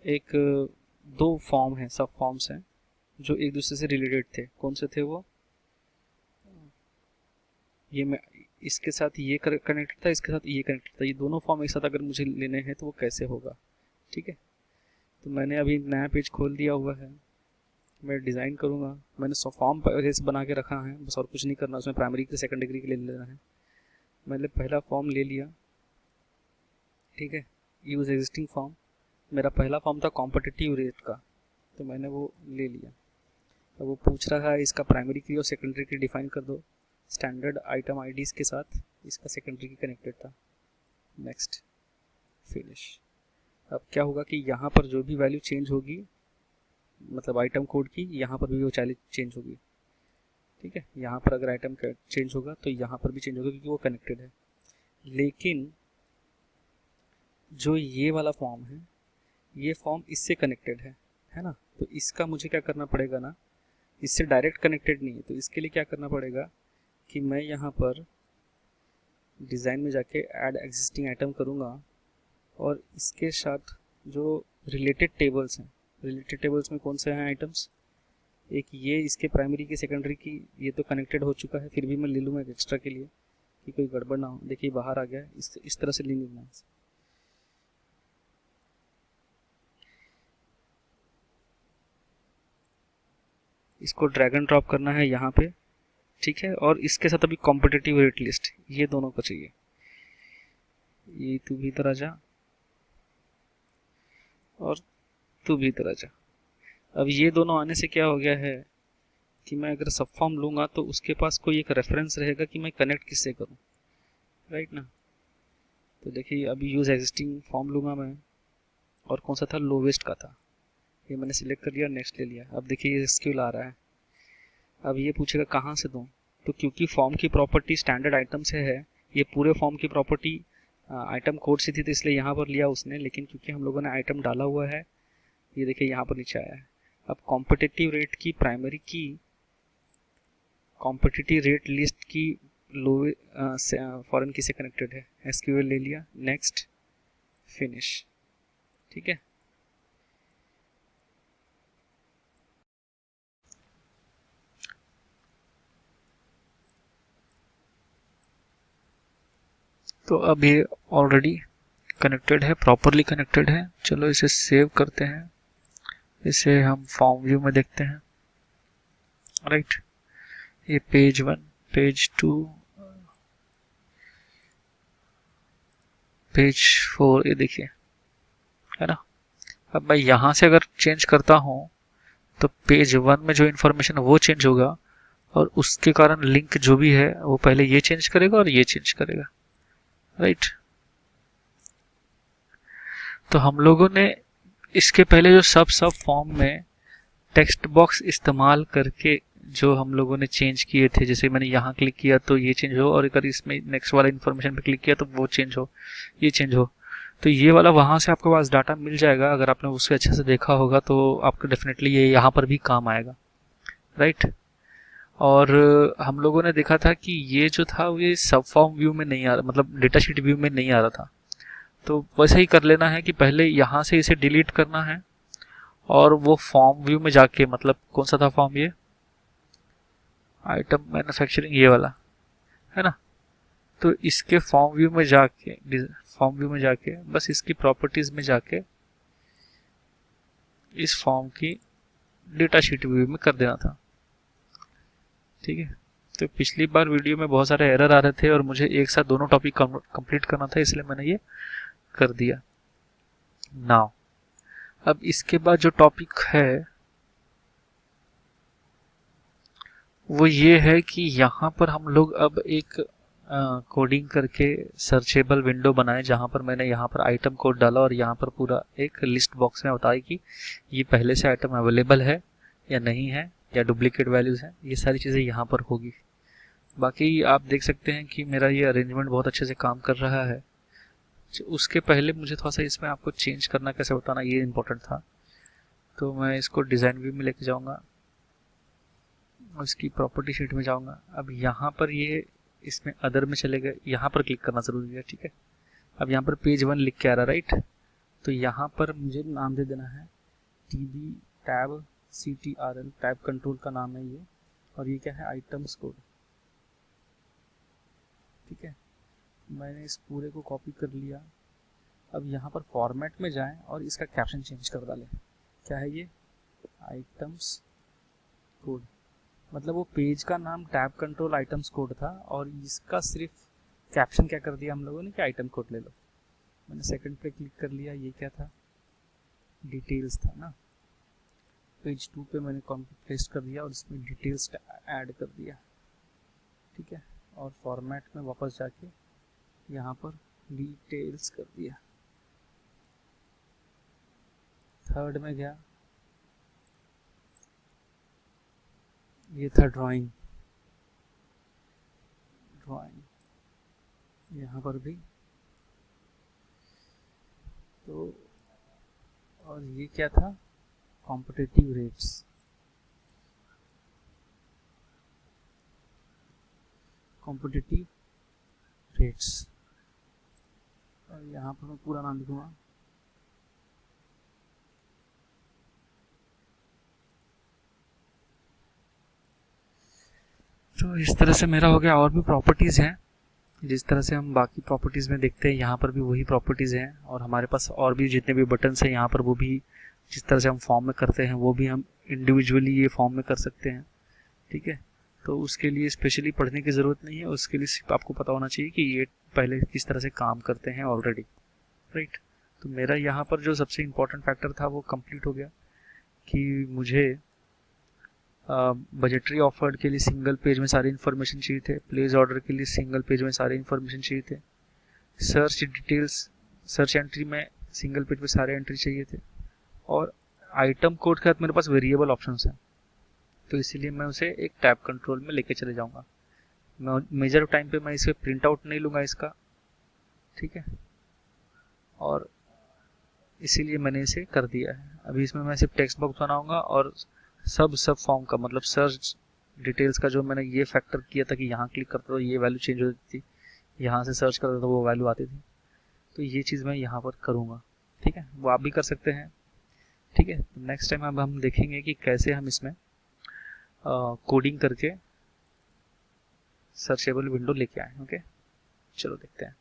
एक दो फॉर्म हैं, सब फॉर्म्स हैं जो एक दूसरे से रिलेटेड थे। कौन से थे वो? ये मैं इसके साथ ये कनेक्टेड था, इसके साथ ये कनेक्टेड था। ये दोनों फॉर्म एक साथ अगर मुझे लेने हैं तो वो कैसे होगा? ठीक है, तो मैंने अभी नया पेज खोल दिया हुआ है। मैं डिज़ाइन करूँगा। मैंने सौ फॉर्म जैसे बना के रखा है, बस और कुछ नहीं करना। उसमें प्राइमरी के सेकंड डिग्री के ले लेना है। मैंने पहला फॉर्म ले लिया। ठीक है, यूज़ एग्जिस्टिंग फॉर्म। मेरा पहला फॉर्म था कॉम्पिटिटिव रेट का, तो मैंने वो ले लिया। अब वो पूछ रहा है इसका प्राइमरी की और सेकेंडरी की डिफाइन कर दो स्टैंडर्ड आइटम आईडीज़ के साथ। इसका सेकेंडरी की कनेक्टेड था। Next, finish. अब क्या होगा कि यहाँ पर जो भी वैल्यू चेंज होगी, मतलब आइटम कोड की, यहाँ पर भी वो चेंज होगी। ठीक है, यहाँ पर अगर आइटम चेंज होगा तो यहाँ पर भी चेंज होगा, क्योंकि वो कनेक्टेड है। लेकिन जो ये वाला फॉर्म है, ये फॉर्म इससे कनेक्टेड है ना? तो इसका मुझे क्या करना पड़ेगा ना, इससे डायरेक्ट कनेक्टेड नहीं है। तो इसके लिए क्या करना पड़ेगा कि मैं यहाँ पर डिज़ाइन में जाके ऐड एग्जिस्टिंग आइटम करूँगा, और इसके साथ जो रिलेटेड टेबल्स हैं, रिलेटेड टेबल्स में कौन से हैं आइटम्स, एक ये इसके प्राइमरी की सेकेंडरी की, ये तो कनेक्टेड हो चुका है, फिर भी मैं ले लूँगा एक एक्स्ट्रा के लिए कि कोई गड़बड़ ना हो। देखिए बाहर आ गया, इस तरह से ले लेना। इसको ड्रैग एंड ड्रॉप करना है यहाँ पे। ठीक है, और इसके साथ अभी कॉम्पिटिटिव रेट लिस्ट, ये दोनों को चाहिए। ये तू भी इधर आ जा और तू भी इधर आ जा। अब ये दोनों आने से क्या हो गया है कि मैं अगर सब फॉर्म लूँगा तो उसके पास कोई एक रेफरेंस रहेगा कि मैं कनेक्ट किससे करूँ, राइट ना? तो देखिए अभी यूज़ एग्जिस्टिंग फॉर्म लूँगा मैं, और कौन सा था, लोवेस्ट का था। ये मैंने सिलेक्ट कर लिया, नेक्स्ट ले लिया। अब देखिए ये स्क्यूल आ रहा है। अब ये पूछेगा कहाँ से दूँ, तो क्योंकि फॉर्म की प्रॉपर्टी स्टैंडर्ड आइटम से है, ये पूरे फॉर्म की प्रॉपर्टी आइटम कोड से थी, तो इसलिए यहाँ पर लिया उसने। लेकिन क्योंकि हम लोगों ने आइटम डाला हुआ है, ये देखिए यहाँ पर नीचे आया है। अब कॉम्पिटिटिव रेट की प्राइमरी की, कॉम्पिटिटिव रेट लिस्ट की लो फॉरेन की से कनेक्टेड है। एसक्यूएल ले लिया, नेक्स्ट, फिनिश। ठीक है, तो अब ये ऑलरेडी कनेक्टेड है, प्रॉपरली कनेक्टेड है। चलो इसे सेव करते हैं। इसे हम फॉर्म व्यू में देखते हैं, राइट। ये पेज 1, पेज 2, पेज 4, ये देखिए, है ना? अब मैं यहाँ से अगर चेंज करता हूँ तो पेज 1 में जो इन्फॉर्मेशन वो चेंज होगा, और उसके कारण लिंक जो भी है वो पहले ये चेंज करेगा और ये चेंज करेगा, राइट। तो हम लोगों ने इसके पहले जो सब फॉर्म में टेक्स्ट बॉक्स इस्तेमाल करके जो हम लोगों ने चेंज किए थे, जैसे मैंने यहाँ क्लिक किया तो ये चेंज हो, और अगर इसमें नेक्स्ट वाला इन्फॉर्मेशन पे क्लिक किया तो वो चेंज हो, ये चेंज हो, तो ये वाला वहाँ से आपके पास डाटा मिल जाएगा। अगर आपने उसे अच्छे से देखा होगा तो आपको डेफिनेटली ये यहाँ पर भी काम आएगा, राइट। और हम लोगों ने देखा था कि ये जो था ये सब फॉर्म व्यू में नहीं आ रहा, मतलब डेटा शीट व्यू में नहीं आ रहा था। तो वैसे ही कर लेना है कि पहले यहाँ से इसे डिलीट करना है, और वो फॉर्म व्यू में जाके, मतलब कौन सा था फॉर्म, ये आइटम मैन्युफैक्चरिंग, ये वाला है ना? तो इसके फॉर्म व्यू में जाके बस इसकी प्रॉपर्टीज में जाके इस फॉर्म की डेटा शीट व्यू में कर देना था। ठीक है, तो पिछली बार वीडियो में बहुत सारे एरर आ रहे थे और मुझे एक साथ दोनों टॉपिक कंप्लीट करना था, इसलिए मैंने ये कर दिया। नाउ अब इसके बाद जो टॉपिक है वो ये है कि यहाँ पर हम लोग अब एक कोडिंग करके सर्चेबल विंडो बनाए, जहाँ पर मैंने यहाँ पर आइटम कोड डाला और यहाँ पर पूरा एक लिस्ट बॉक्स में बताया कि ये पहले से आइटम अवेलेबल है या नहीं है, या डुप्लीकेट वैल्यूज हैं, ये सारी चीज़ें यहाँ पर होगी। बाकी आप देख सकते हैं कि मेरा ये अरेंजमेंट बहुत अच्छे से काम कर रहा है। उसके पहले मुझे थोड़ा सा इसमें आपको चेंज करना कैसे बताना, ये इम्पोर्टेंट था। तो मैं इसको डिज़ाइन व्यू में लेके जाऊँगा और इसकी प्रॉपर्टी शीट में जाऊँगा। अब यहाँ पर ये इसमें अदर में चले गए, यहाँ पर क्लिक करना ज़रूरी है, ठीक है। अब यहाँ पर पेज 1 लिख के आ रहा, राइट। तो यहाँ पर मुझे नाम दे देना है tb tab ctrl, tab control का नाम है ये, और ये क्या है, आइटम्स कोड। ठीक है, मैंने इस पूरे को कॉपी कर लिया। अब यहाँ पर फॉर्मेट में जाएं और इसका कैप्शन चेंज कर डालें। क्या है ये, आइटम्स कोड, मतलब वो पेज का नाम टैब कंट्रोल आइटम्स कोड था और इसका सिर्फ कैप्शन क्या कर दिया हम लोगों ने कि आइटम कोड ले लो। मैंने सेकंड पे क्लिक कर लिया, ये क्या था, डिटेल्स था ना। पेज 2 पे मैंने कॉपी पेस्ट कर दिया और इसमें डिटेल्स ऐड कर दिया। ठीक है, और फॉर्मेट में वापस जाके यहाँ पर डिटेल्स कर दिया। थर्ड में गया, ये था ड्राइंग, यहाँ पर भी तो, और ये क्या था, कॉम्पिटिटिव रेट्स, और यहाँ पर मैं पूरा नाम लिखूंगा। तो इस तरह से मेरा हो गया। और भी प्रॉपर्टीज़ हैं, जिस तरह से हम बाकी प्रॉपर्टीज़ में देखते हैं यहाँ पर भी वही प्रॉपर्टीज़ हैं, और हमारे पास और भी जितने भी बटन्स हैं यहाँ पर वो भी जिस तरह से हम फॉर्म में करते हैं वो भी हम इंडिविजुअली ये फॉर्म में कर सकते हैं। ठीक है, तो उसके लिए स्पेशली पढ़ने की ज़रूरत नहीं है, उसके लिए सिर्फ आपको पता होना चाहिए कि ये पहले किस तरह से काम करते हैं ऑलरेडी। राइट, तो मेरा यहाँ पर जो सबसे इम्पोर्टेंट फैक्टर था वो कंप्लीट हो गया कि मुझे बजटरी ऑफर्ड के लिए सिंगल पेज में सारी इन्फॉर्मेशन चाहिए थे, प्लेस ऑर्डर के लिए सिंगल पेज में सारे इन्फॉर्मेशन चाहिए थे, सर्च डिटेल्स, सर्च एंट्री में सिंगल पेज पे सारे एंट्री चाहिए थे, और आइटम कोड के साथ मेरे पास वेरिएबल ऑप्शंस हैं, तो इसीलिए मैं उसे एक टैब कंट्रोल में लेके चले जाऊंगा। मैं मेजर टाइम पे मैं इसे प्रिंट आउट नहीं लूँगा इसका। ठीक है, और इसीलिए मैंने इसे कर दिया है। अभी इसमें मैं सिर्फ टेक्स्ट बॉक्स बनाऊंगा और सब फॉर्म का मतलब सर्च डिटेल्स का जो मैंने ये फैक्टर किया था कि यहाँ क्लिक करता तो ये वैल्यू चेंज हो जाती थी, यहाँ से सर्च करता तो वो वैल्यू आती थी, तो ये चीज़ मैं यहाँ पर करूँगा। ठीक है, वो आप भी कर सकते हैं। ठीक है, तो नेक्स्ट टाइम अब हम देखेंगे कि कैसे हम इसमें कोडिंग करके सर्चेबल विंडो लेके आए। ओके, चलो देखते हैं।